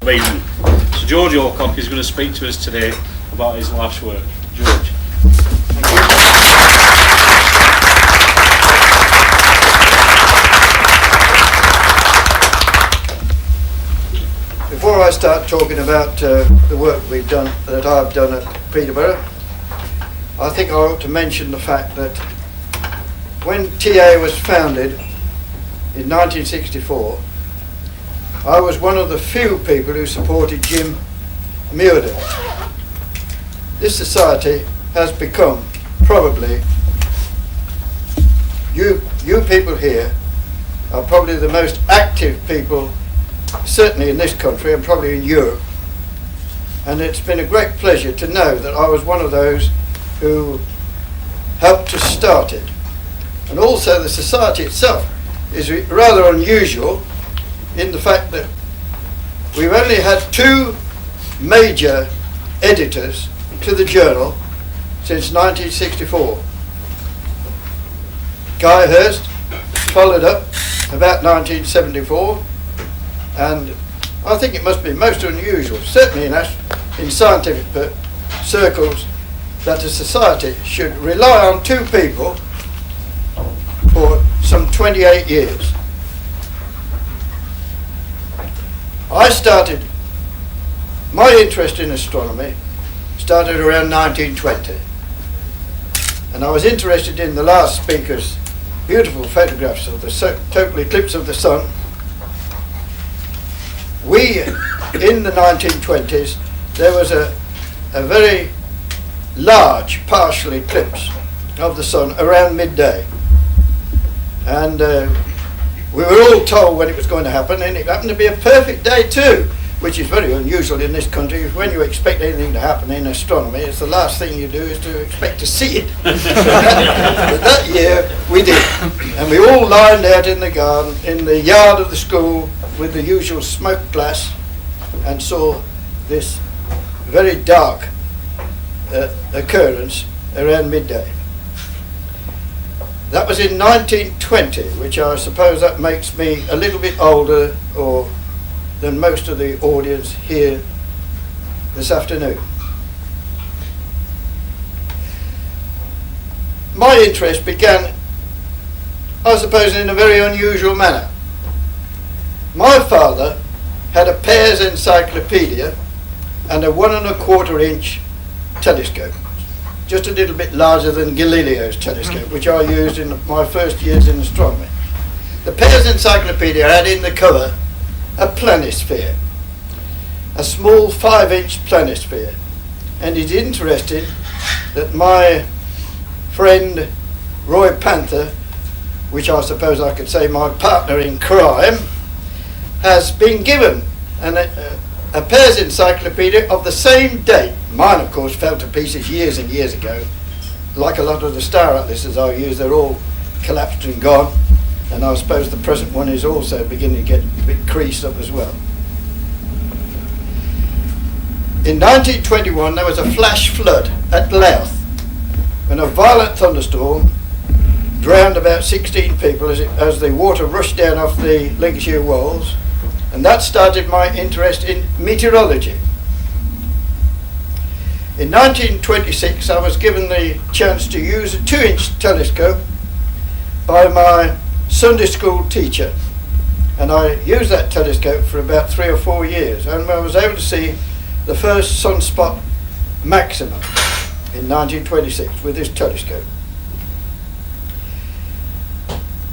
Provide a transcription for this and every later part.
abatement. So George Alcock is going to speak to us today about his life's work. George. Thank you. Before I start talking about the work that I've done at Peterborough, I think I ought to mention the fact that when TA was founded in 1964, I was one of the few people who supported Jim Muirden. This society has become probably, you people here are probably the most active people, certainly in this country and probably in Europe, and it's been a great pleasure to know that I was one of those who helped to start it. And also the society itself is rather unusual in the fact that we've only had two major editors to the journal since 1964. Guy Hurst followed up about 1974, and I think it must be most unusual, certainly in scientific circles, that a society should rely on two people for some 28 years. My interest in astronomy started around 1920, and I was interested in the last speaker's beautiful photographs of the total eclipse of the sun. In the 1920s, there was a very large partial eclipse of the sun around midday, and we were all told when it was going to happen, and it happened to be a perfect day too, which is very unusual in this country. When you expect anything to happen in astronomy, it's the last thing you do is to expect to see it. But that year we did, and we all lined out in the garden, in the yard of the school with the usual smoked glass, and saw this very dark occurrence around midday. That was in 1920, which I suppose that makes me a little bit older than most of the audience here this afternoon. My interest began, I suppose, in a very unusual manner. My father had a Pear's Encyclopedia and a 1 1/4 inch telescope, just a little bit larger than Galileo's telescope, which I used in my first years in astronomy. The Pear's Encyclopedia had in the cover a planisphere, a small 5-inch planisphere, and it's interesting that my friend Roy Panther, which I suppose I could say my partner in crime, has been given a Pear's Encyclopedia of the same date. Mine, of course, fell to pieces years and years ago. Like a lot of the star atlases I use, they're all collapsed and gone, and I suppose the present one is also beginning to get a bit creased up as well. In 1921 there was a flash flood at Louth, when a violent thunderstorm drowned about 16 people as the water rushed down off the Lincolnshire walls, and that started my interest in meteorology. In 1926 I was given the chance to use a 2-inch telescope by my Sunday school teacher, and I used that telescope for about 3 or 4 years, and I was able to see the first sunspot maximum in 1926 with this telescope.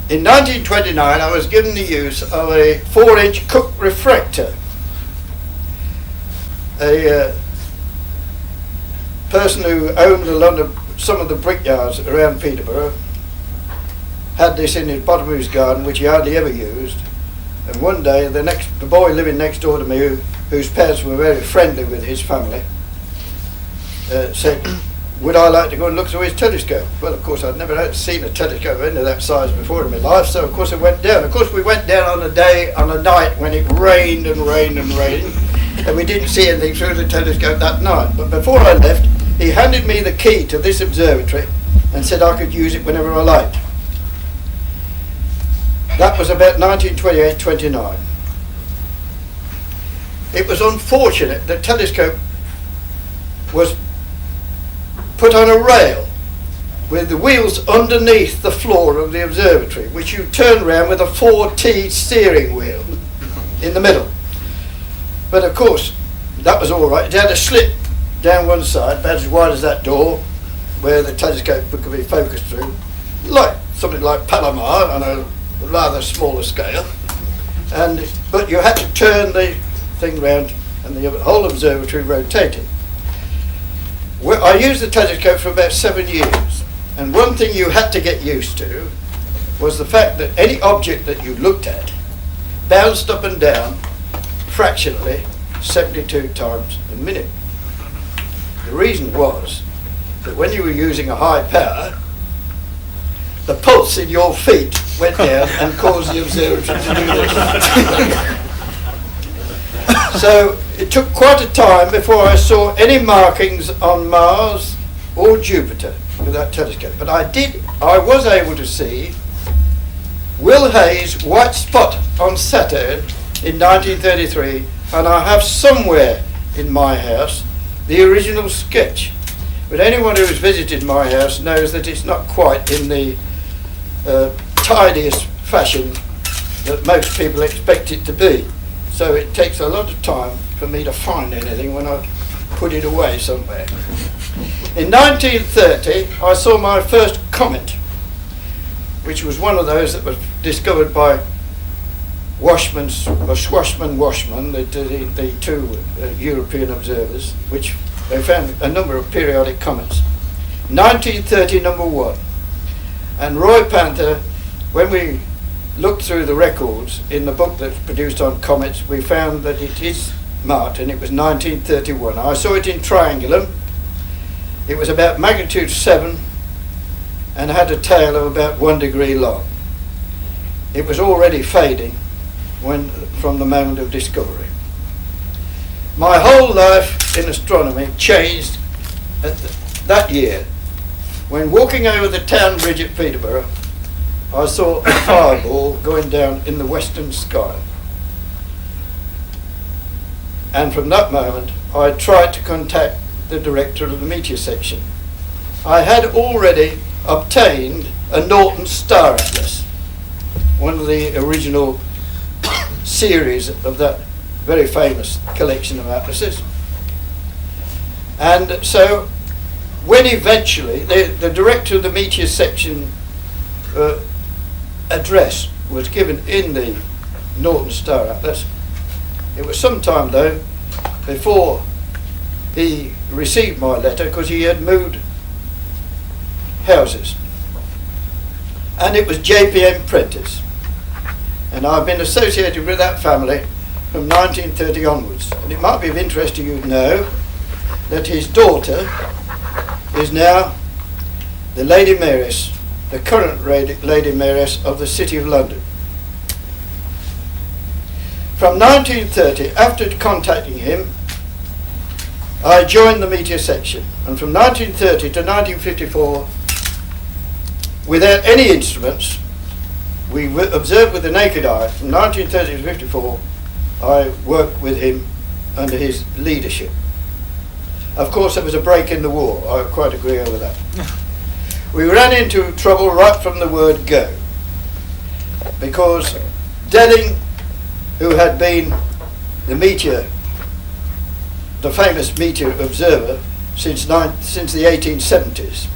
In 1929 I was given the use of a 4-inch Cook refractor. A person who owned some of the brickyards around Peterborough had this in his bottom of his garden, which he hardly ever used, and one day the boy living next door to me, whose parents were very friendly with his family, said, would I like to go and look through his telescope? Well, of course, I'd never seen a telescope of any of that size before in my life, so of course I went down. Of course we went down on a night when it rained and rained and rained, and we didn't see anything through the telescope that night. But before I left, he handed me the key to this observatory and said I could use it whenever I liked. That was about 1928-29. it was unfortunate the telescope was put on a rail with the wheels underneath the floor of the observatory, which you turn around with a 4T steering wheel in the middle. But of course, that was all right. It had a slit down one side, about as wide as that door, where the telescope could be focused through, like something like Palomar on a rather smaller scale. But you had to turn the thing round, and the whole observatory rotated. I used the telescope for about 7 years, and one thing you had to get used to was the fact that any object that you looked at bounced up and down fractionally 72 times a minute. The reason was that when you were using a high power, the pulse in your feet went down and caused the observatory to do this. So it took quite a time before I saw any markings on Mars or Jupiter with that telescope. But I was able to see Will Hayes' white spot on Saturn in 1933, and I have somewhere in my house the original sketch. But anyone who has visited my house knows that it's not quite in the tidiest fashion that most people expect it to be. So it takes a lot of time for me to find anything when I put it away somewhere. In 1930, I saw my first comet, which was one of those that was discovered by Schwarzman-Washman, the two European observers, which they found a number of periodic comets. 1930, number 1. And Roy Panther, when we looked through the records in the book that's produced on comets, we found that it is marked, and it was 1931. I saw it in Triangulum. It was about magnitude 7 and had a tail of about 1 degree long. It was already fading from the moment of discovery. My whole life in astronomy changed that year when, walking over the town bridge at Peterborough, I saw a fireball going down in the western sky. And from that moment I tried to contact the director of the meteor section. I had already obtained a Norton Star Atlas, one of the original series of that very famous collection of atlases. And so when eventually the director of the meteor section address was given in the Norton Star Atlas, it was some time though before he received my letter, because he had moved houses, and it was JPM Prentice, and I've been associated with that family from 1930 onwards. And it might be of interest to you to know that his daughter is now the Lady Mayoress, the current Lady Mayoress of the City of London. From 1930, after contacting him, I joined the meteor section, and from 1930 to 1954, without any instruments, we observed with the naked eye. From 1930 to 54, I worked with him under his leadership. Of course, there was a break in the war. I quite agree over that. We ran into trouble right from the word go, because Delling, who had been the famous meteor observer since the 1870s,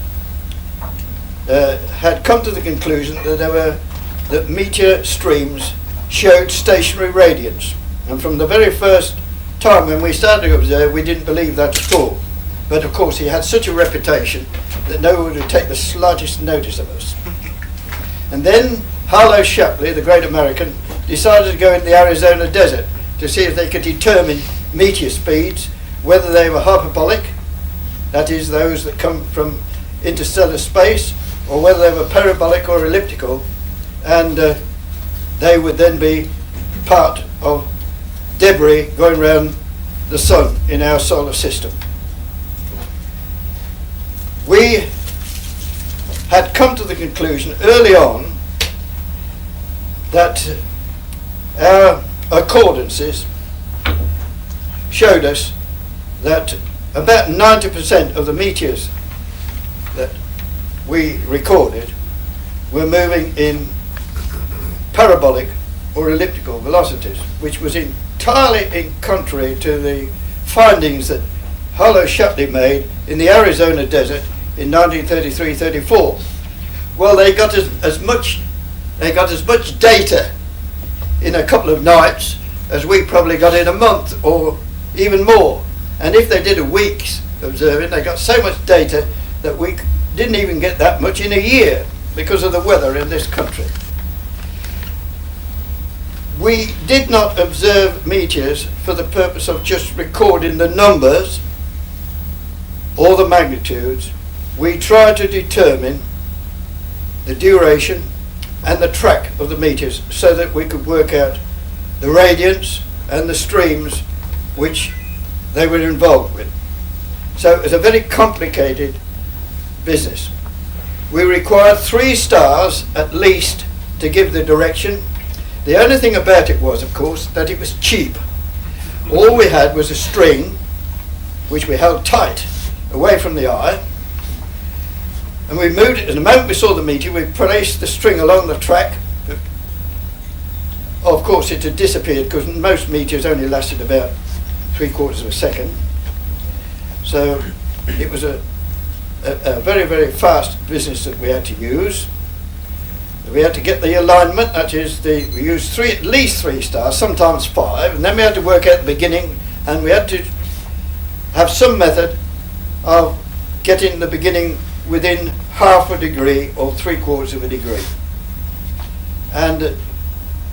had come to the conclusion that meteor streams showed stationary radiance. And from the very first time when we started to observe, we didn't believe that at all. But of course he had such a reputation that no one would take the slightest notice of us. And then Harlow Shapley, the great American, decided to go in the Arizona desert to see if they could determine meteor speeds, whether they were hyperbolic, that is those that come from interstellar space, or whether they were parabolic or elliptical, and they would then be part of debris going around the sun in our solar system. We had come to the conclusion early on that our accordances showed us that about 90% of the meteors that we recorded were moving in parabolic or elliptical velocities, which was entirely contrary to the findings that Harlow Shapley made in the Arizona desert in 1933-34. Well, they got as much data in a couple of nights as we probably got in a month or even more. And if they did a week's observing, they got so much data that we didn't even get that much in a year because of the weather in this country. We did not observe meteors for the purpose of just recording the numbers or the magnitudes. We tried to determine the duration and the track of the meteors so that we could work out the radiance and the streams which they were involved with. So it was a very complicated business. We required 3 stars at least to give the direction. The only thing about it was, of course, that it was cheap. All we had was a string which we held tight away from the eye, and we moved it. And the moment we saw the meteor, we placed the string along the track. Of course, it had disappeared because most meteors only lasted about 3/4 of a second. So it was a very, very fast business that we had to use. We had to get the alignment, that is, we used at least 3 stars, sometimes 5, and then we had to work out the beginning, and we had to have some method of getting the beginning within half a degree or 3/4 of a degree. And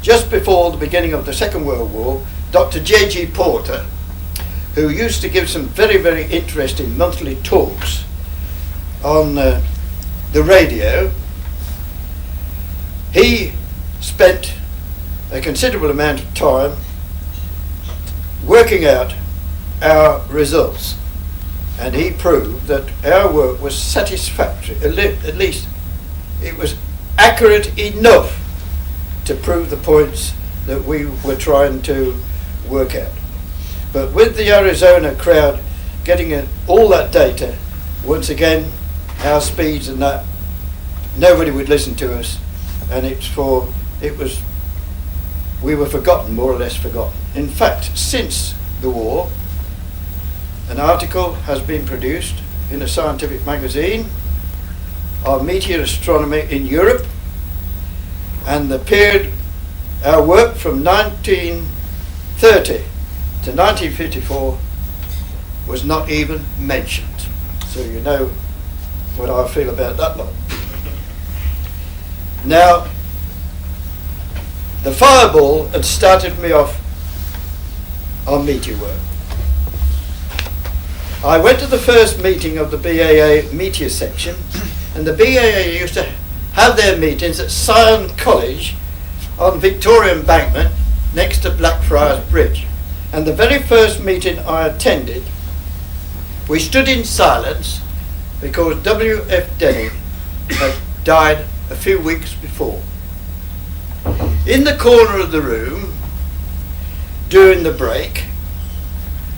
just before the beginning of the Second World War, Dr. J.G. Porter, who used to give some very, very interesting monthly talks on the radio, he spent a considerable amount of time working out our results, and he proved that our work was satisfactory. At least it was accurate enough to prove the points that we were trying to work out. But with the Arizona crowd getting all that data, once again, our speeds and that, nobody would listen to us, and we were forgotten, more or less forgotten. In fact, since the war, an article has been produced in a scientific magazine on meteor astronomy in Europe, and the period, our work from 1930 to 1954 was not even mentioned. So you know what I feel about that lot. Now, the fireball had started me off on meteor work. I went to the first meeting of the BAA meteor section, and the BAA used to have their meetings at Sion College on Victoria Embankment next to Blackfriars Bridge. And the very first meeting I attended, we stood in silence because W.F. Denning had died a few weeks before. In the corner of the room, during the break,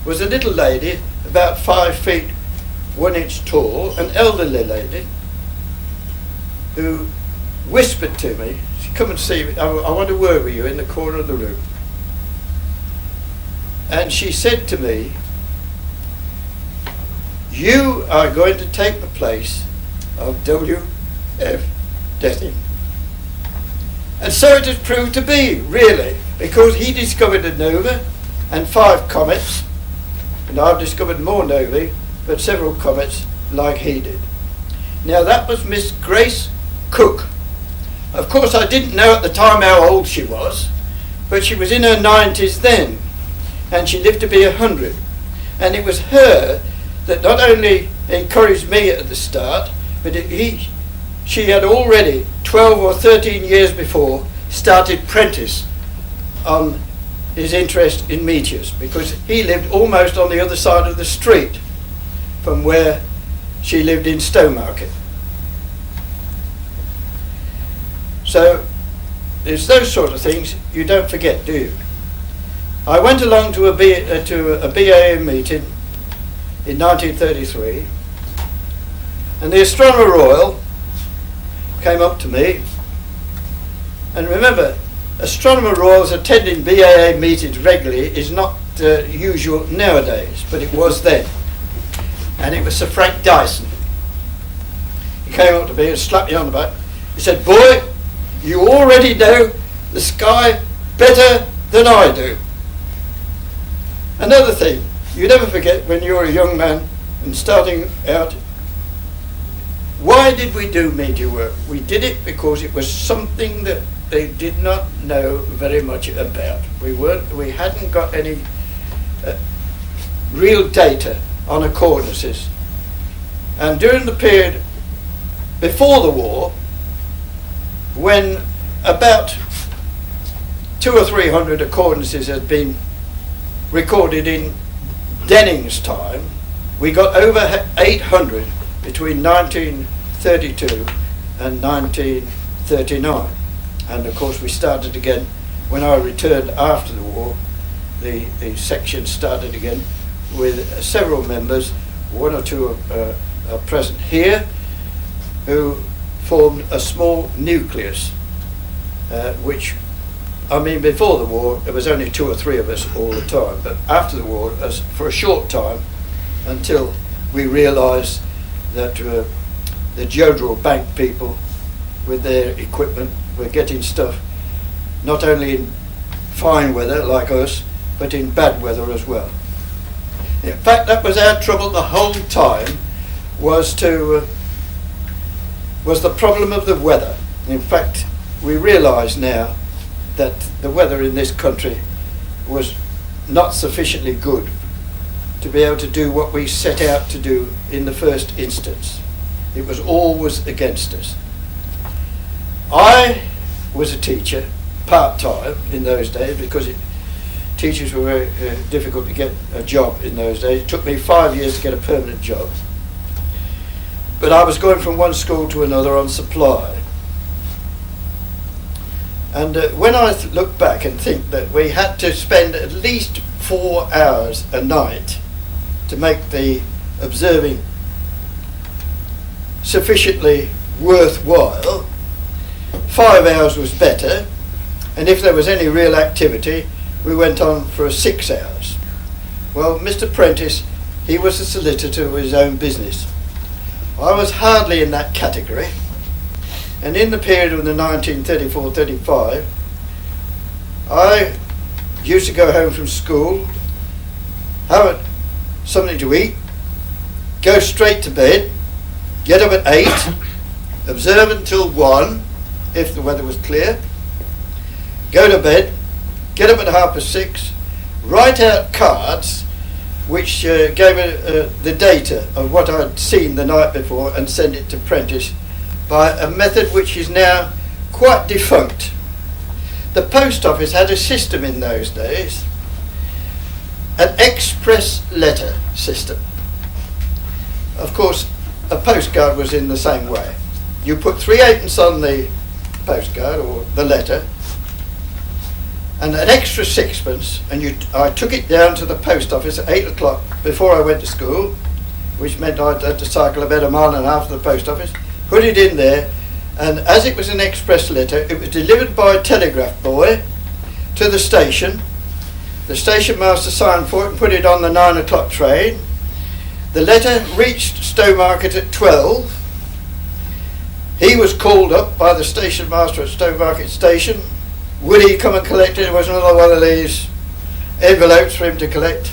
was a little lady about 5 feet 1 inch tall, an elderly lady, who whispered to me, "Come and see me, I want a word with you," in the corner of the room. And she said to me, "You are going to take the place of W.F. Denning." And so it has proved to be, really, because he discovered a nova and 5 comets, and I've discovered more novae, but several comets like he did. Now that was Miss Grace Cook. Of course, I didn't know at the time how old she was, but she was in her 90s then, and she lived to be 100. And it was her that not only encouraged me at the start, but she had already 12 or 13 years before started Prentice on his interest in meteors, because he lived almost on the other side of the street from where she lived in Stowmarket. So there's those sort of things you don't forget, do you? I went along to a BAA meeting in 1933, and the Astronomer Royal came up to me. And remember, Astronomer Royals attending BAA meetings regularly is not usual nowadays, but it was then. And it was Sir Frank Dyson. He came up to me and slapped me on the back. He said, "Boy, you already know the sky better than I do." Another thing, you never forget when you're a young man and starting out, why did we do meteor work? We did it because it was something that they did not know very much about. We hadn't got any real data on accordances. And during the period before the war, when about 200 or 300 accordances had been recorded in Denning's time, we got over 800 between 1932 and 1939. And of course we started again when I returned after the war. The section started again with several members, one or two are present here, who formed a small nucleus, which, I mean, before the war there was only 2 or 3 of us all the time, but after the war, for a short time, until we realised that the Jodrell Bank people with their equipment were getting stuff not only in fine weather like us, but in bad weather as well. In fact, that was our trouble the whole time, was the problem of the weather. In fact, we realise now that the weather in this country was not sufficiently good to be able to do what we set out to do in the first instance. It was always against us. I was a teacher, part-time in those days, because teachers were very difficult to get a job in those days. It took me 5 years to get a permanent job. But I was going from one school to another on supply. And when I look back and think that we had to spend at least 4 hours a night to make the observing sufficiently worthwhile, 5 hours was better, and if there was any real activity, we went on for 6 hours. Well, Mr. Prentice, he was a solicitor of his own business. I was hardly in that category, and in the period of the 1934-35, I used to go home from school, have something to eat, go straight to bed, get up at 8, observe until 1, if the weather was clear, go to bed, get up at 6:30, write out cards which gave the data of what I'd seen the night before, and send it to Prentice by a method which is now quite defunct. The post office had a system in those days, an express letter system. Of course, a postcard was in the same way. You put 3/8 on the postcard or the letter, and an extra 6pence, and I took it down to the post office at 8 o'clock before I went to school, which meant I had to cycle about 1.5 miles to the post office, put it in there, and as it was an express letter, it was delivered by a telegraph boy to the station. The station master signed for it and put it on the 9 o'clock train. The letter reached Stowmarket at 12. He was called up by the station master at Stowmarket Station. Would he come and collect it? It was another one of these envelopes for him to collect.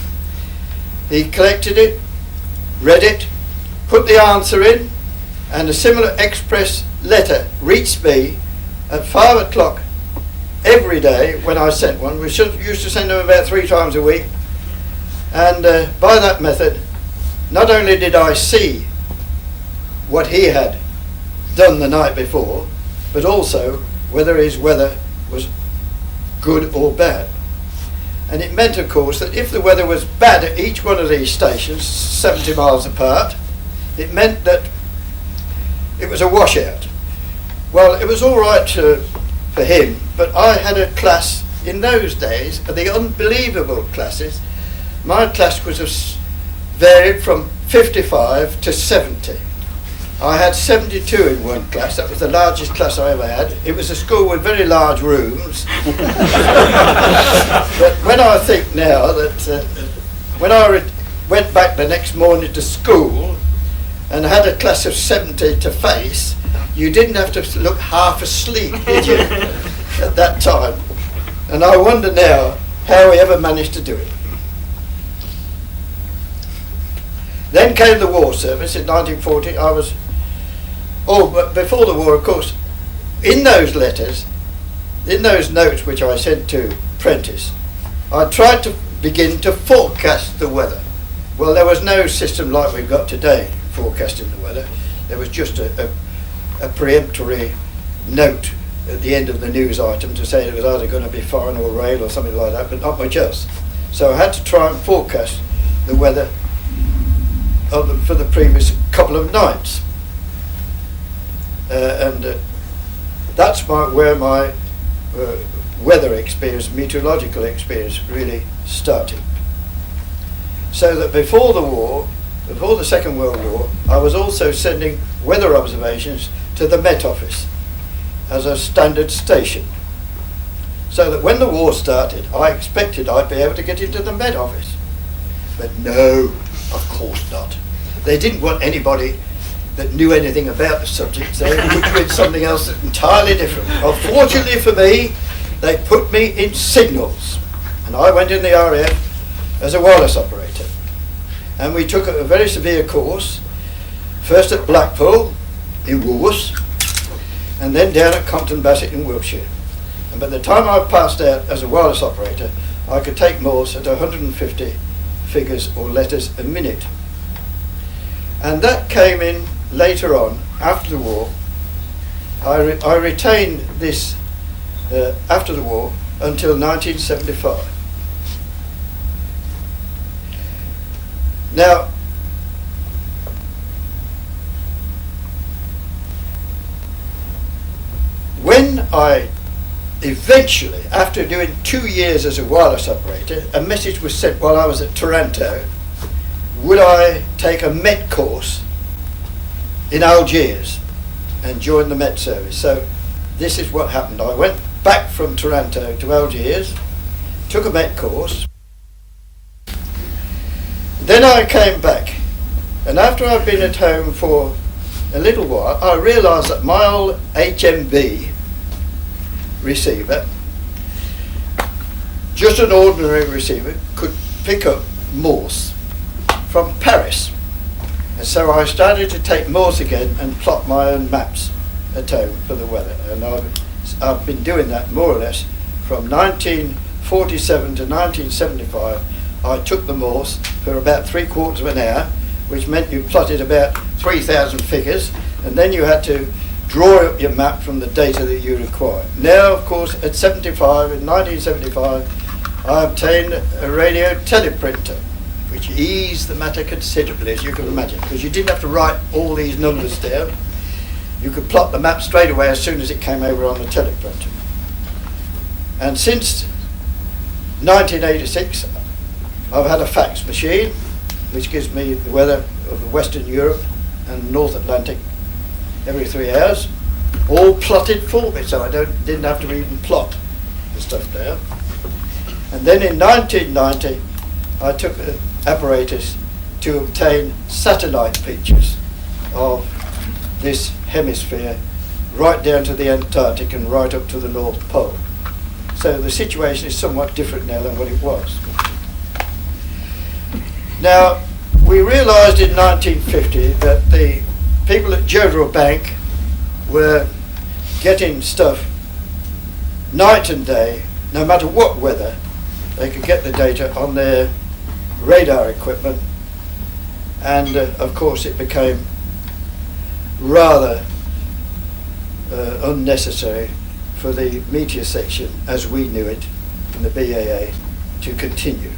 He collected it, read it, put the answer in, and a similar express letter reached me at 5 o'clock every day when I sent one. We used to send them about 3 times a week. And by that method, not only did I see what he had done the night before, but also whether his weather was good or bad. And it meant, of course, that if the weather was bad at each one of these stations, 70 miles apart, it meant that it was a washout. Well, it was all right for him, but I had a class in those days, the unbelievable classes, my class was varied from 55 to 70. I had 72 in one class. That was the largest class I ever had. It was a school with very large rooms. But when I think now that when I went back the next morning to school and had a class of 70 to face, you didn't have to look half asleep, did you, at that time? And I wonder now how we ever managed to do it. Then came the war service in 1940. But before the war, of course, in those letters, in those notes which I sent to Prentice, I tried to begin to forecast the weather. Well, there was no system like we've got today, forecasting the weather. There was just a peremptory note at the end of the news item to say it was either going to be fine or rain or something like that, but not much else. So I had to try and forecast the weather for the previous couple of nights. That's where my weather experience, meteorological experience, really started. So that before the war, before the Second World War, I was also sending weather observations to the Met Office as a standard station. So that when the war started, I expected I'd be able to get into the Met Office. But no, of course not. They didn't want anybody that knew anything about the subject. They put you in something else entirely different. Unfortunately for me, they put me in signals. And I went in the RAF as a wireless operator. And we took a very severe course, first at Blackpool in Woolworths, and then down at Compton Bassett in Wiltshire. And by the time I passed out as a wireless operator, I could take Morse at 150 figures or letters a minute. And that came in later on, after the war. I retained this after the war until 1975. Now, when I eventually, after doing 2 years as a wireless operator, a message was sent while I was at Toronto, would I take a Met course in Algiers and join the Met service. So this is what happened. I went back from Toronto to Algiers, took a Met course. Then I came back, and after I'd been at home for a little while, I realised that my old HMB receiver, just an ordinary receiver, could pick up Morse from Paris. And so I started to take Morse again and plot my own maps at home for the weather. And I've been doing that more or less from 1947 to 1975. I took the Morse for about 3/4 of an hour, which meant you plotted about 3,000 figures, and then you had to draw up your map from the data that you required. Now, of course, in 1975, I obtained a radio teleprinter, which eased the matter considerably, as you can imagine, because you didn't have to write all these numbers down. You could plot the map straight away as soon as it came over on the teleprinter. And since 1986, I've had a fax machine, which gives me the weather of Western Europe and North Atlantic every 3 hours, all plotted for me, so I didn't have to even plot the stuff down. And then in 1990, I took an apparatus to obtain satellite pictures of this hemisphere right down to the Antarctic and right up to the North Pole. So the situation is somewhat different now than what it was. Now, we realised in 1950 that the people at Jodrell Bank were getting stuff night and day, no matter what weather. They could get the data on their radar equipment, and of course it became rather unnecessary for the meteor section, as we knew it in the BAA, to continue.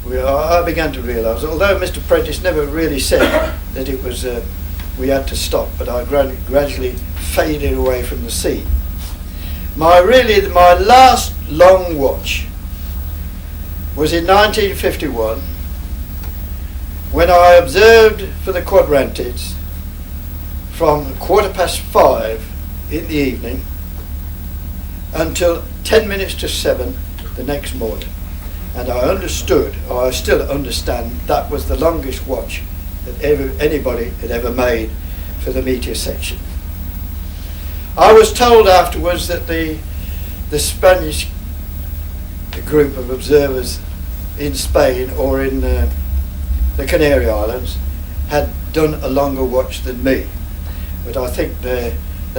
I began to realise, although Mr. Prentice never really said that it was we had to stop, but I gradually faded away from the scene. My last long watch was in 1951, when I observed for the quadrantids from 5:15 in the evening until 10 minutes to 7 the next morning. And I still understand, that was the longest watch that anybody had ever made for the meteor section. I was told afterwards that the Spanish group of observers in Spain or in the Canary Islands had done a longer watch than me. But I think they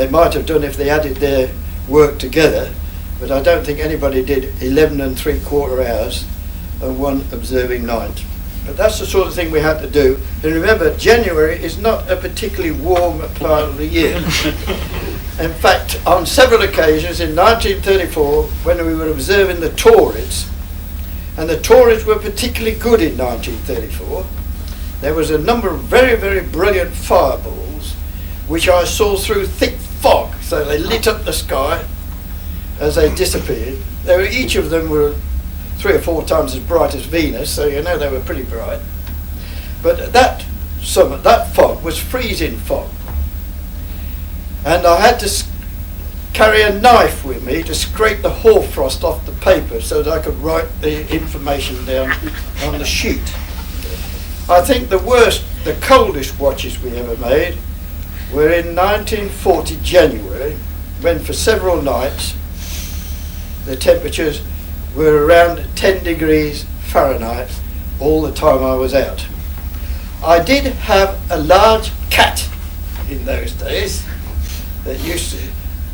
might have done if they added their work together, but I don't think anybody did 11 3/4 hours and one observing night. But that's the sort of thing we had to do. And remember, January is not a particularly warm part of the year. In fact, on several occasions in 1934, when we were observing the Taurids, and the Taurids were particularly good in 1934, there was a number of very, very brilliant fireballs which I saw through thick fog, so they lit up the sky as they disappeared. Each of them were 3 or 4 times as bright as Venus, so you know they were pretty bright. But that summer, that fog was freezing fog. And I had to carry a knife with me to scrape the hoarfrost off the paper so that I could write the information down on the sheet. I think the coldest watches we ever made were in 1940 January, when for several nights the temperatures were around 10 degrees Fahrenheit all the time I was out. I did have a large cat in those days that used to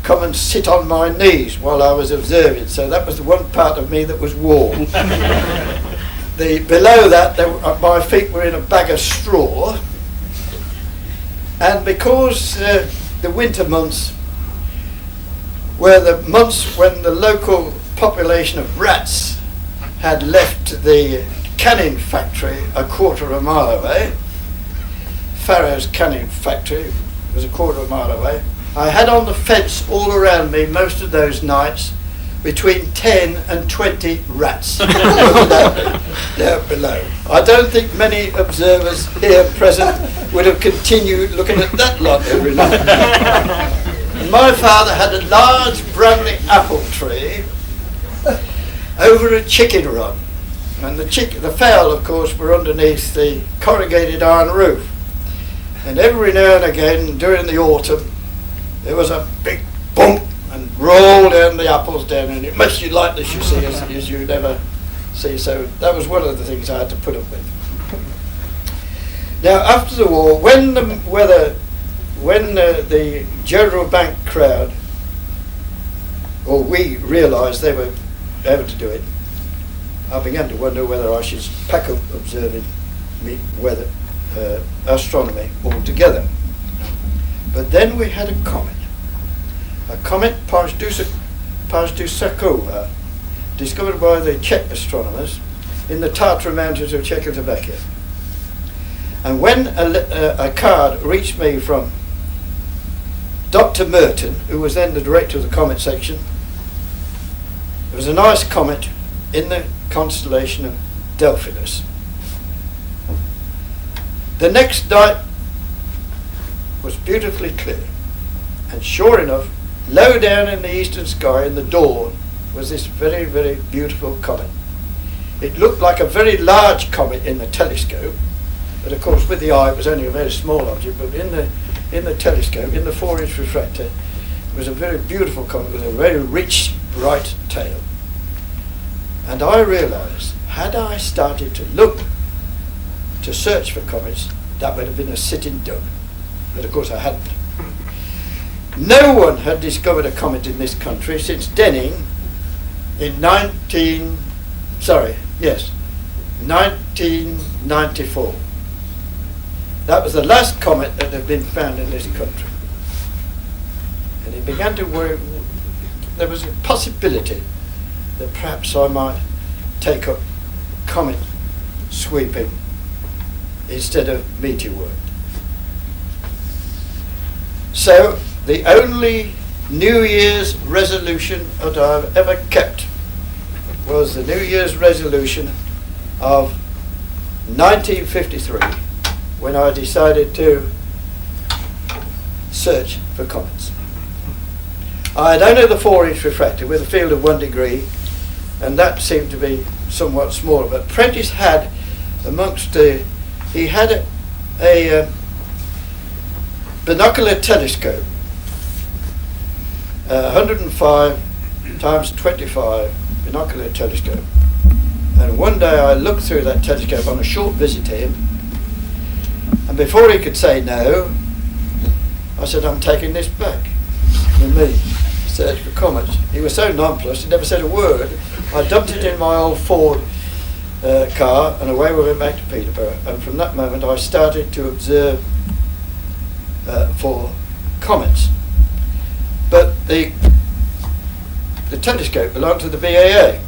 come and sit on my knees while I was observing, so that was the one part of me that was warm. Below that, my feet were in a bag of straw, and because the winter months were the months when the local population of rats had left the canning factory a 1/4 mile away, Farrow's canning factory was a 1/4 mile away, I had on the fence all around me most of those nights between 10 and 20 rats down below. I don't think many observers here present would have continued looking at that lot every night. And my father had a large Bramley apple tree over a chicken run, and the fowl, of course, were underneath the corrugated iron roof. And every now and again during the autumn there was a big bump and roll down the apples down, and it makes you like this, you see, as you never see. So that was one of the things I had to put up with. Now, after the war, when the General Bank crowd, or we realised they were able to do it, I began to wonder whether I should pack up observing astronomy altogether. But then we had a comet Pajdušakova, discovered by the Czech astronomers in the Tatra Mountains of Czechoslovakia. And when a card reached me from Dr. Merton, who was then the director of the comet section, it was a nice comet in the constellation of Delphinus. The next night was beautifully clear, and sure enough, low down in the eastern sky in the dawn was this very, very beautiful comet. It looked like a very large comet in the telescope, but of course with the eye it was only a very small object, but in the telescope, in the 4-inch refractor, it was a very beautiful comet with a very rich, bright tail. And I realised, had I started to search for comets, that would have been a sitting duck. But of course I hadn't. No one had discovered a comet in this country since Denning in 1994. That was the last comet that had been found in this country. And it began to worry. There was a possibility that perhaps I might take up comet sweeping instead of meteor work. So the only New Year's resolution that I've ever kept was the New Year's resolution of 1953, when I decided to search for comets. I had only the 4-inch refractor with a field of 1 degree, and that seemed to be somewhat smaller. But Prentice had he had a binocular telescope, 105 times 25 binocular telescope. And one day I looked through that telescope on a short visit to him, and before he could say no, I said, "I'm taking this back with me, search for comets." He was so nonplussed, he never said a word. I dumped it in my old Ford car, and away we went back to Peterborough. And from that moment I started to observe for comets. But the telescope belonged to the BAA,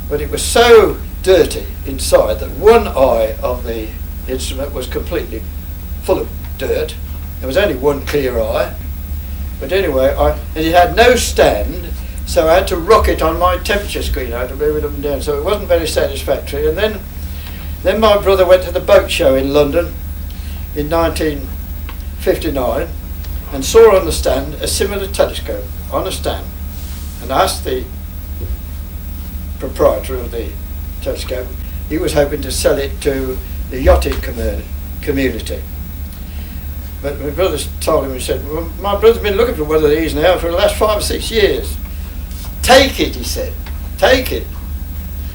but it was so dirty inside that one eye of the instrument was completely full of dirt. There was only one clear eye, but anyway, and it had no stand, so I had to rock it on my temperature screen. I had to move it up and down, so it wasn't very satisfactory. And then my brother went to the boat show in London in 1959 and saw on the stand a similar telescope on a stand, and asked the proprietor of the telescope. He was hoping to sell it to the yachting community. But my brother told him, he said, "Well, my brother's been looking for one of these now for the last 5 or 6 years. Take it," he said, "take it."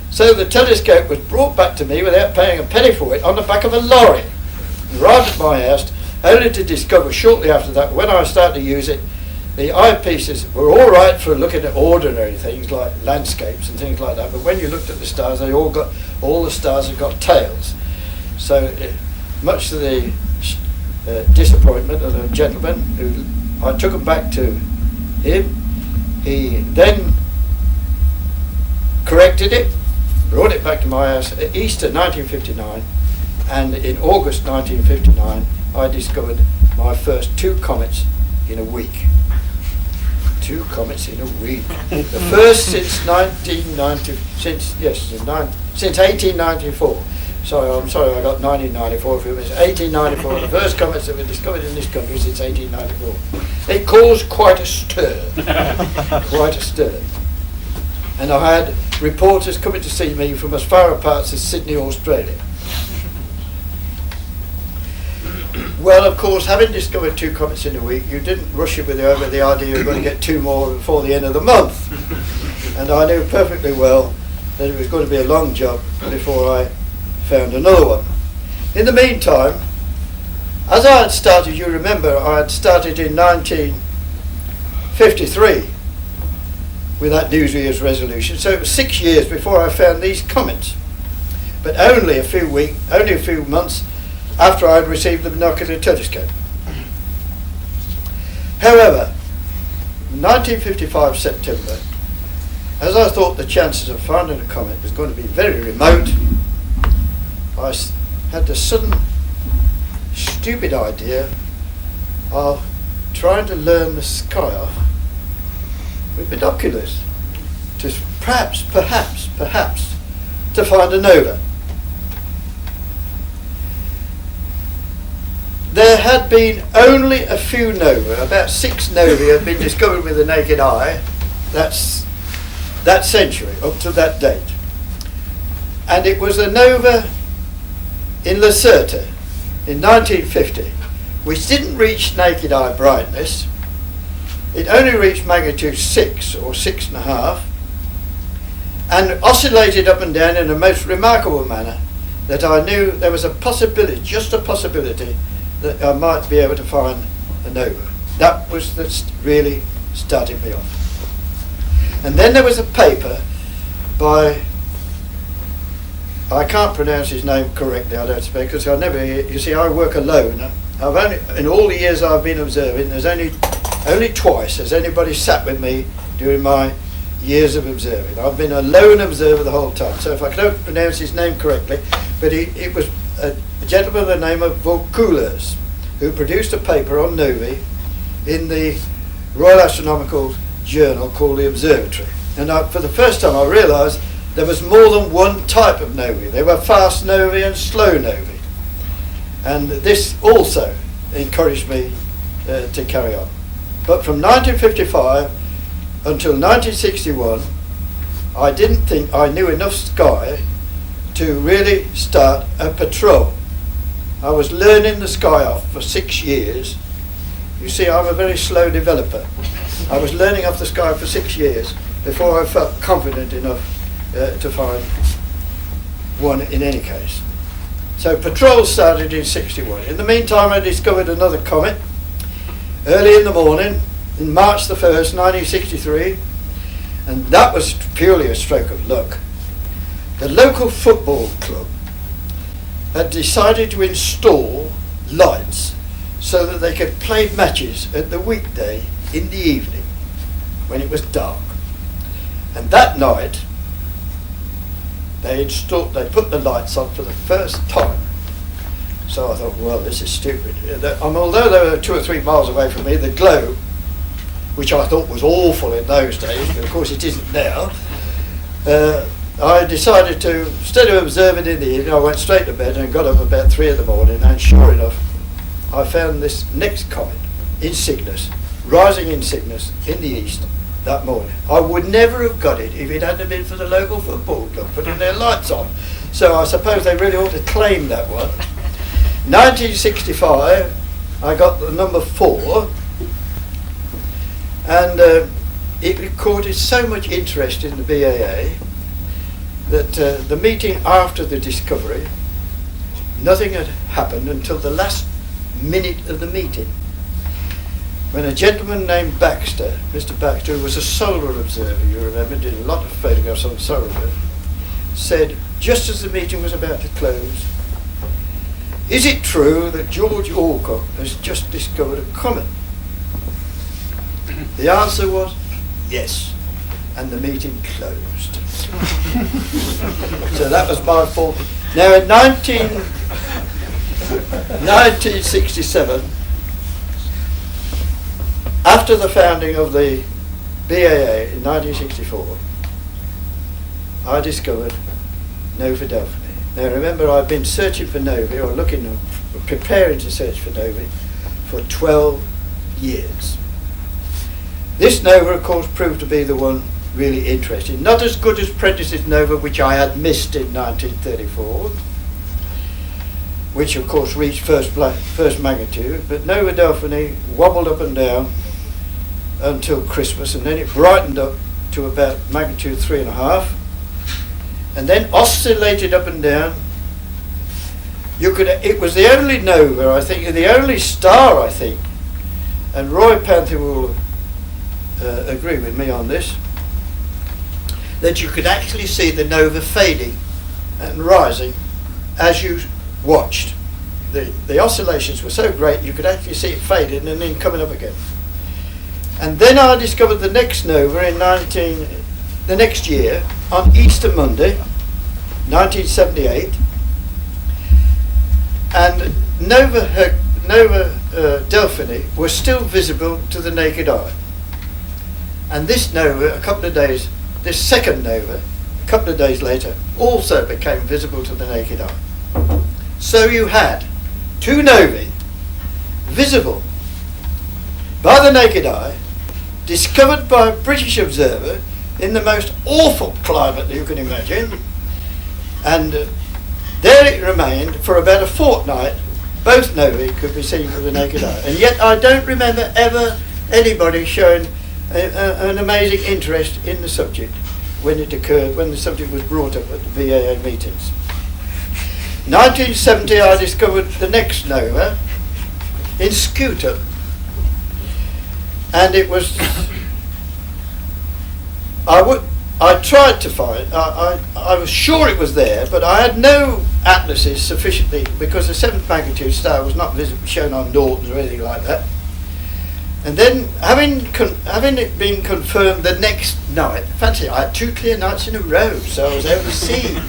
So the telescope was brought back to me without paying a penny for it on the back of a lorry. It arrived at my house, only to discover shortly after that, when I started to use it, the eyepieces were all right for looking at ordinary things like landscapes and things like that, but when you looked at the stars, all the stars had got tails. So much to the disappointment of the gentleman, who I took them back to him, he then corrected it, brought it back to my house at Easter 1959, and in August 1959 I discovered my first 2 comets in a week. 2 comets in a week. The first since 1894. I'm sorry, I got 1994 for it. 1894, the first comets that were discovered in this country since 1894. It caused quite a stir. Quite a stir. And I had reporters coming to see me from as far apart as Sydney, Australia. Well, of course, having discovered 2 comets in a week, you didn't rush it with the idea you were going to get 2 more before the end of the month. And I knew perfectly well that it was going to be a long job before I found another one. In the meantime, as I had started, you remember, I had started in 1953 with that New Year's resolution, so it was 6 years before I found these comets. But only a few months after I had received the binocular telescope. However, in 1955 September, as I thought the chances of finding a comet was going to be very remote, I had the sudden stupid idea of trying to learn the sky off with binoculars, to perhaps to find a nova. There had been only a few nova, about 6 novae had been discovered with the naked eye that century, up to that date. And it was a nova in Lacerta in 1950, which didn't reach naked eye brightness. It only reached magnitude 6 or 6.5, and oscillated up and down in a most remarkable manner that I knew there was a possibility, just a possibility, that I might be able to find a nova. That was really started me off. And then there was a paper by, I can't pronounce his name correctly, I don't suppose, because I work alone. I've only, in all the years I've been observing, there's only twice has anybody sat with me during my years of observing. I've been a lone observer the whole time, so if I don't pronounce his name correctly, but it was a gentleman by the name of Vaucouleurs, who produced a paper on novae in the Royal Astronomical Journal called the Observatory. And for the first time I realised there was more than one type of novae. There were fast novae and slow novae. And this also encouraged me to carry on. But from 1955 until 1961, I didn't think I knew enough sky to really start a patrol. I was learning the sky off for 6 years. You see, I'm a very slow developer. I was learning off the sky for 6 years before I felt confident enough to find one in any case. So patrols started in 61. In the meantime, I discovered another comet early in the morning, in March the 1st, 1963, and that was purely a stroke of luck. The local football club had decided to install lights so that they could play matches at the weekday in the evening when it was dark. And that night they put the lights on for the first time. So I thought, well, this is stupid. Although they were 2 or 3 miles away from me, the glow, which I thought was awful in those days, but of course it isn't now, I decided to, instead of observing in the evening, I went straight to bed and got up about 3 in the morning, and sure enough, I found this next comet in Cygnus, rising in Cygnus in the east that morning. I would never have got it if it hadn't been for the local football club putting their lights on. So I suppose they really ought to claim that one. 1965, I got the number 4, and it recorded so much interest in the BAA that the meeting after the discovery, nothing had happened until the last minute of the meeting, when a gentleman named Baxter, Mr. Baxter, who was a solar observer, you remember, did a lot of photographs on solar observer, said, just as the meeting was about to close, is it true that George Alcock has just discovered a comet? The answer was yes, and the meeting closed. So that was my fault. Now in 1967, after the founding of the BAA in 1964, I discovered Nova Delphini. Now remember, I've been searching for novae, or preparing to search for novae, for 12 years. This nova, of course, proved to be the one really interesting. Not as good as Prentice's nova, which I had missed in 1934, which of course reached first magnitude, but Nova Delphini wobbled up and down until Christmas, and then it brightened up to about magnitude 3.5, and then oscillated up and down. It was the only nova, I think, the only star, I think, and Roy Panther will agree with me on this, that you could actually see the nova fading and rising as you watched. The oscillations were so great you could actually see it fading and then coming up again. And then I discovered the next nova the next year on Easter Monday, 1978, and Nova Delphini was still visible to the naked eye. And this nova, this second nova, a couple of days later, also became visible to the naked eye. So you had 2 novae visible by the naked eye, discovered by a British observer in the most awful climate you can imagine, and there it remained for about a fortnight. Both novae could be seen with the naked eye, and yet I don't remember ever anybody showing an amazing interest in the subject when it occurred, when the subject was brought up at the BAA meetings. 1970, I discovered the next nova in Scooter, and it was I tried to find, I was sure it was there, but I had no atlases sufficiently, because the 7th magnitude star was not shown on Nortons or anything like that. And then, having it been confirmed the next night, fancy, I had 2 clear nights in a row, so I was able to see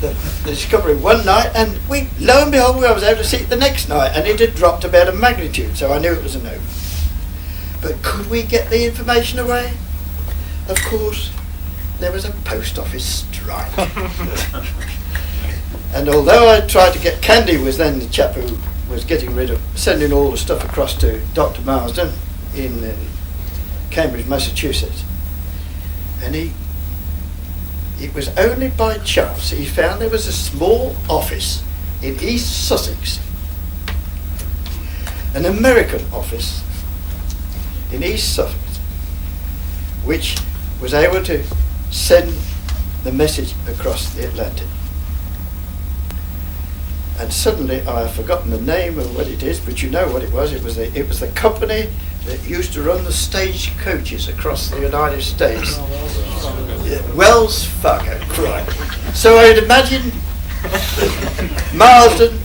the discovery one night, and lo and behold, I was able to see it the next night, and it had dropped about a magnitude, so I knew it was a nova. But could we get the information away? Of course, there was a post office strike. And although I tried to get, Candy was then the chap who was getting rid of, sending all the stuff across to Dr. Marsden in Cambridge, Massachusetts. And it was only by chance he found there was a small office in East Sussex, an American office in East Sussex, which was able to send the message across the Atlantic. And suddenly I've forgotten the name of what it is, but you know what it was. It was the company that used to run the stage coaches across the United States. Wells Fargo, right. So I'd imagine Marsden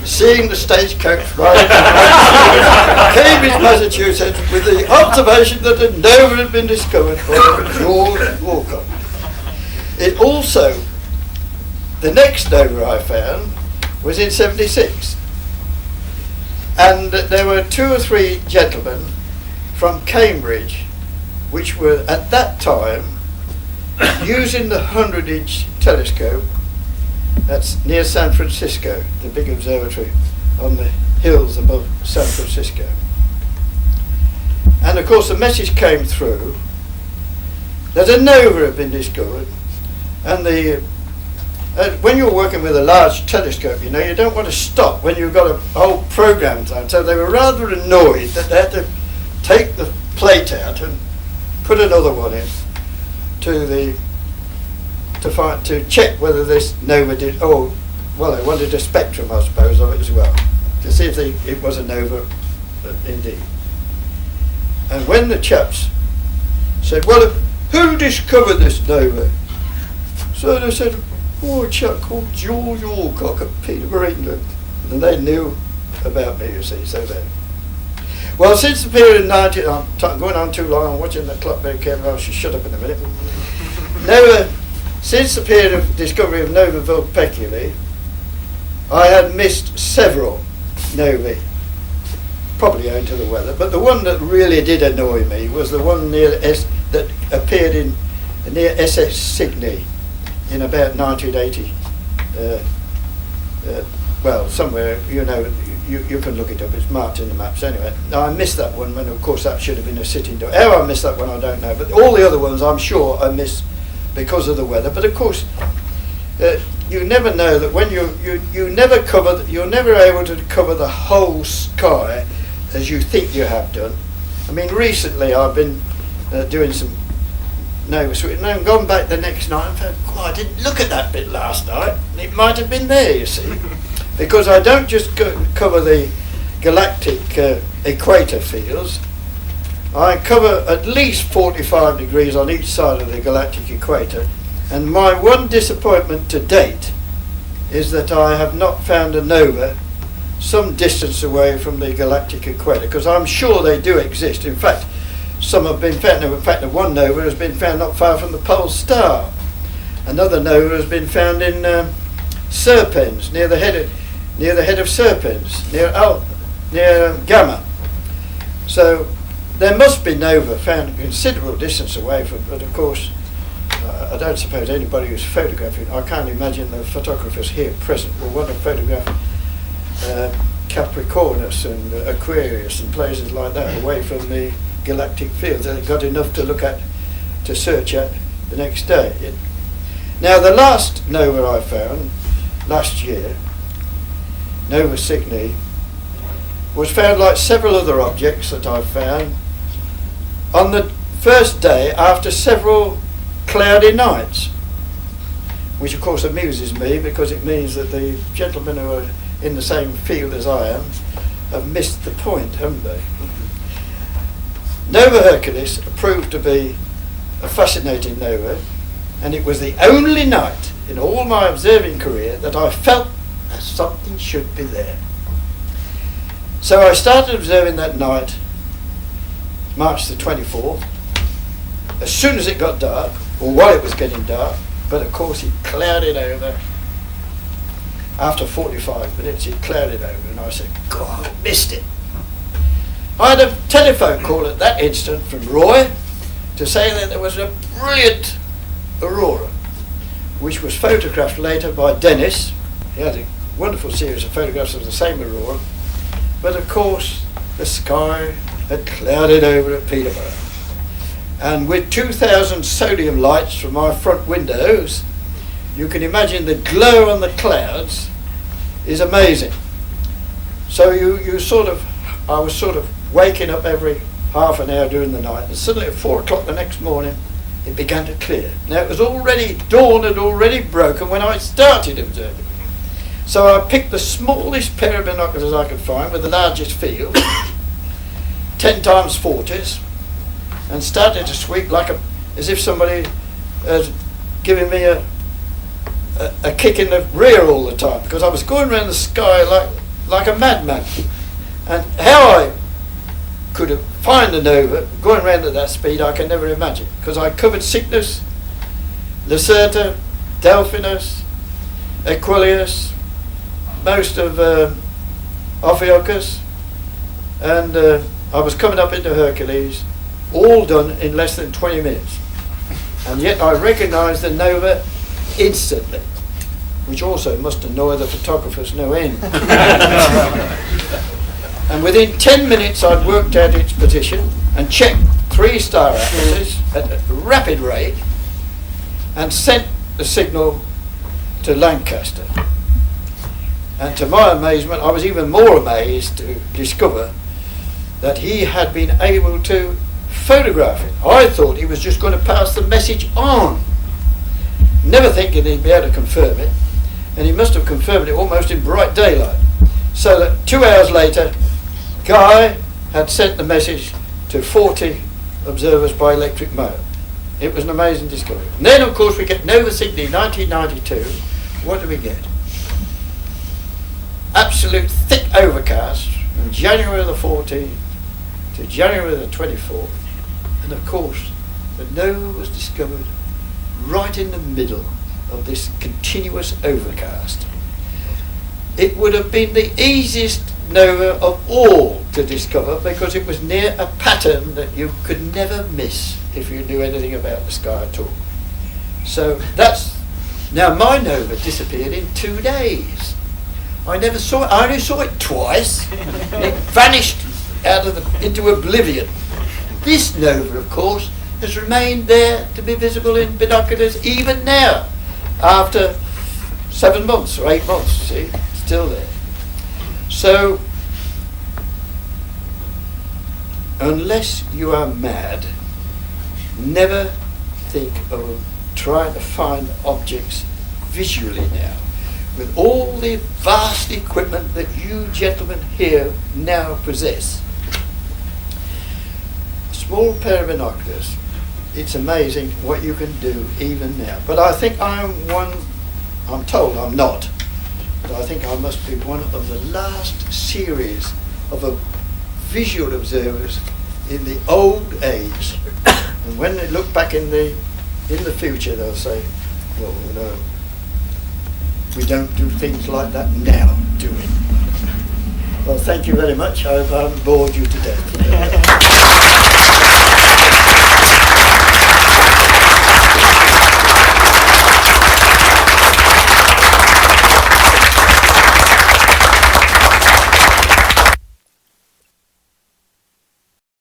seeing the stagecoach right Cambridge, Massachusetts, with the observation that a nova had been discovered by George Alcock. It also, the next nova I found was in 76, and there were 2 or 3 gentlemen from Cambridge which were at that time using the 100-inch telescope that's near San Francisco, the big observatory on the hills above San Francisco. And of course the message came through that a nova had been discovered, and when you're working with a large telescope, you know, you don't want to stop when you've got a whole program time. So they were rather annoyed that they had to take the plate out and put another one in to check whether this nova did. Oh, well, they wanted a spectrum, I suppose, of it as well, to see if it was a nova indeed. And when the chaps said, "Well, who discovered this nova?" So they said, "Oh, a chap called George Alcock at Peterborough, England." And they knew about me, you see, so then. Well, since the period of 90, I'm going on too long, I'm watching the clock very carefully, I should shut up in a minute. Since the period of discovery of Nova Vulpeculae, I had missed several novae, probably owing to the weather, but the one that really did annoy me was the one that appeared near SS Cygni in about 1980. Well, somewhere, you know, you can look it up, it's marked in the maps anyway. Now, I missed that one, when of course that should have been a sitting duck. How I missed that one I don't know, but all the other ones I'm sure I missed because of the weather. But of course, you never know that when you're never able to cover the whole sky as you think you have done. I mean, recently I've been doing some nova sweeping, and I've gone back the next night and thought, I didn't look at that bit last night. It might have been there, you see. Because I don't just cover the galactic equator fields, I cover at least 45 degrees on each side of the galactic equator, and my one disappointment to date is that I have not found a nova some distance away from the galactic equator, because I'm sure they do exist. In fact, some have been found. In fact, one nova has been found not far from the pole star. Another nova has been found in Serpens, near the head of Serpens, near Gamma. So there must be nova found a considerable distance away from, but of course I don't suppose anybody who's photographing, I can't imagine the photographers here present will want to photograph Capricornus and Aquarius and places like that away from the galactic fields. They've got enough to look at, to search at the next day. Now the last nova I found last year, Nova Cygni, was found like several other objects that I've found on the first day after several cloudy nights, which of course amuses me because it means that the gentlemen who are in the same field as I am have missed the point, haven't they? Nova Hercules proved to be a fascinating nova, and it was the only night in all my observing career that I felt that something should be there. So I started observing that night, March the 24th, as soon as it got dark, or while it was getting dark, but of course it clouded over. After 45 minutes it clouded over, and I said, God, I missed it. I had a telephone call at that instant from Roy to say that there was a brilliant aurora, which was photographed later by Dennis. He had a wonderful series of photographs of the same aurora, but of course the sky had clouded over at Peterborough. And with 2,000 sodium lights from my front windows, you can imagine the glow on the clouds is amazing. So I was sort of waking up every half an hour during the night, and suddenly at 4 o'clock the next morning it began to clear. Now it was dawn had already broken when I started observing. So I picked the smallest pair of binoculars I could find with the largest field, 10 times 40s, and started to sweep as if somebody had given me a kick in the rear all the time, because I was going around the sky like a madman. And how I could find the nova going around at that speed I can never imagine, because I covered Cygnus, Lacerta, Delphinus, Aquilius, most of Ophiuchus, and I was coming up into Hercules, all done in less than 20 minutes. And yet I recognised the nova instantly, which also must annoy the photographers no end. And within 10 minutes I'd worked out its position and checked 3 star atlases at a rapid rate and sent the signal to Lancaster. And to my amazement, I was even more amazed to discover that he had been able to photograph it. I thought he was just going to pass the message on, never thinking he'd be able to confirm it, and he must have confirmed it almost in bright daylight. So that 2 hours later, Guy had sent the message to 40 observers by electric mail. It was an amazing discovery. And then of course we get Nova Cygni 1992. What do we get? Absolute thick overcast from January the 14th to January the 24th. And of course the nova was discovered right in the middle of this continuous overcast. It would have been the easiest nova of all to discover, because it was near a pattern that you could never miss if you knew anything about the sky at all. So now my nova disappeared in 2 days. I never saw it. I only saw it twice. It vanished into oblivion. This nova, of course, has remained there to be visible in binoculars even now, after 7 months or 8 months. See, still there. So, unless you are mad, never think of trying to find objects visually now, with all the vast equipment that you gentlemen here now possess. A small pair of binoculars, it's amazing what you can do even now. But I think I'm told I'm not, but I think I must be one of the last series of visual observers in the old age. And when they look back in the future, they'll say, well, no, we don't do things like that now, do we? Well, thank you very much. I hope I haven't bored you to death.